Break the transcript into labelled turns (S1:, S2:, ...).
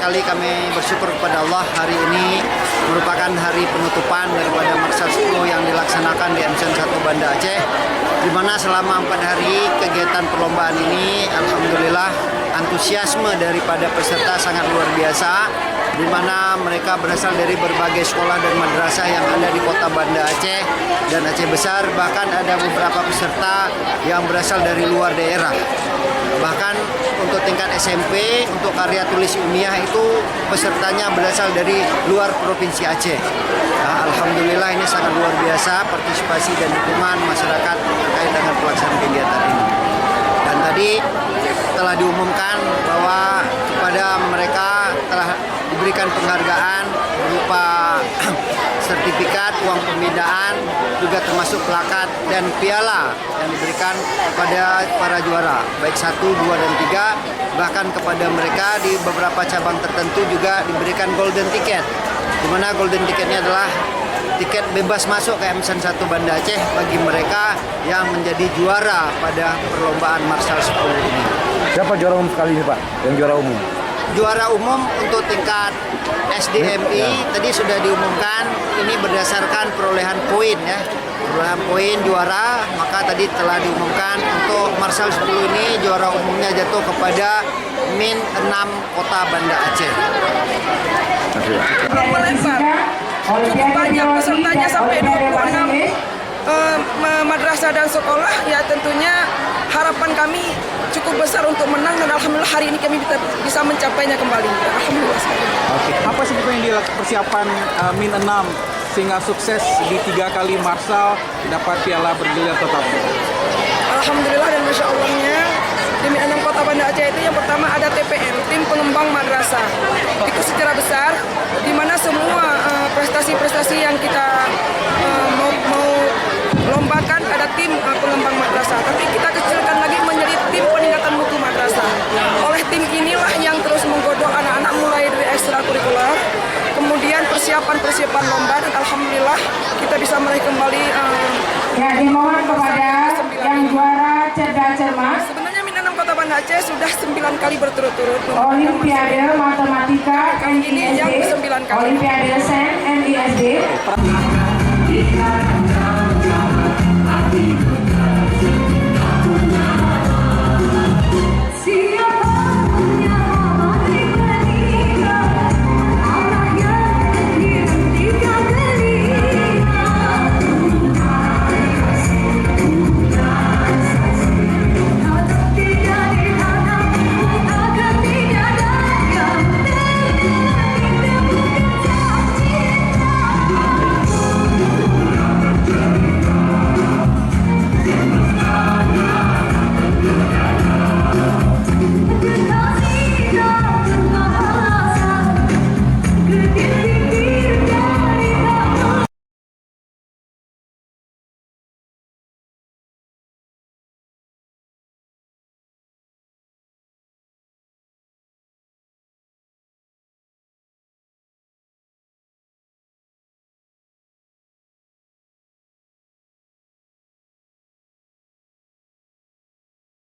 S1: sekali kami bersyukur kepada Allah, hari ini merupakan hari penutupan daripada Marsal 10 yang dilaksanakan di MCN 1 Banda Aceh, di mana selama 4 hari kegiatan perlombaan ini alhamdulillah antusiasme daripada peserta sangat luar biasa, di mana mereka berasal dari berbagai sekolah dan madrasah yang ada di kota Banda Aceh dan Aceh Besar. Bahkan ada beberapa peserta yang berasal dari luar daerah. Bahkan untuk tingkat SMP, untuk karya tulis ilmiah itu pesertanya berasal dari luar Provinsi Aceh. Nah, alhamdulillah ini sangat luar biasa partisipasi dan dukungan masyarakat terkait dengan pelaksanaan kegiatan ini. Dan tadi telah diumumkan bahwa kepada mereka telah diberikan penghargaan berupa sertifikat, uang pembinaan, juga termasuk plakat dan piala yang diberikan kepada para juara, baik 1, 2, dan 3. Bahkan kepada mereka di beberapa cabang tertentu juga diberikan golden ticket, di mana golden ticketnya adalah tiket bebas masuk ke MCN 1 Banda Aceh bagi mereka yang menjadi juara pada perlombaan Marsal 10 ini.
S2: Siapa juara umum kali ini, Pak? Yang juara umum?
S1: Juara umum untuk tingkat SDMI tadi sudah diumumkan, ini berdasarkan perolehan poin ya. Perolehan poin juara, maka tadi telah diumumkan untuk Marsal 10 ini juara umumnya jatuh kepada Min 6 Kota Banda Aceh.
S3: Melebar, cukup banyak pesertanya sampai 26 madrasah dan sekolah, ya tentunya harapan kami cukup besar untuk menang dan alhamdulillah hari ini kami bisa mencapainya kembali. Alhamdulillah sekali.
S2: Oke. Apa sebetulnya persiapan Min 6 sehingga sukses di 3 kali Marsal dapat piala bergilir tetap?
S3: Alhamdulillah dan Masya Allahnya di Min 6 Kota Banda Aceh itu yang pertama ada TPM, Tim Pengembang Madrasah. Itu secara besar di mana semua prestasi-prestasi yang kita mau lombakan ada tim pengembang madrasah, tapi kita kecilkan lagi menjadi tim peningkatan mutu madrasah. Oleh tim inilah yang terus menggodok anak-anak mulai dari ekstrakurikuler, kemudian persiapan lomba, dan alhamdulillah kita bisa meraih kembali.
S4: Ya, dimohon kepada yang juara cerdas cermat.
S3: Sebenarnya Min 6 Kota Banda Aceh sudah 9 kali berturut-turut
S4: Olimpiade Matematika
S3: ini yang ke-9 kali.
S4: Olimpiade Sains NISD.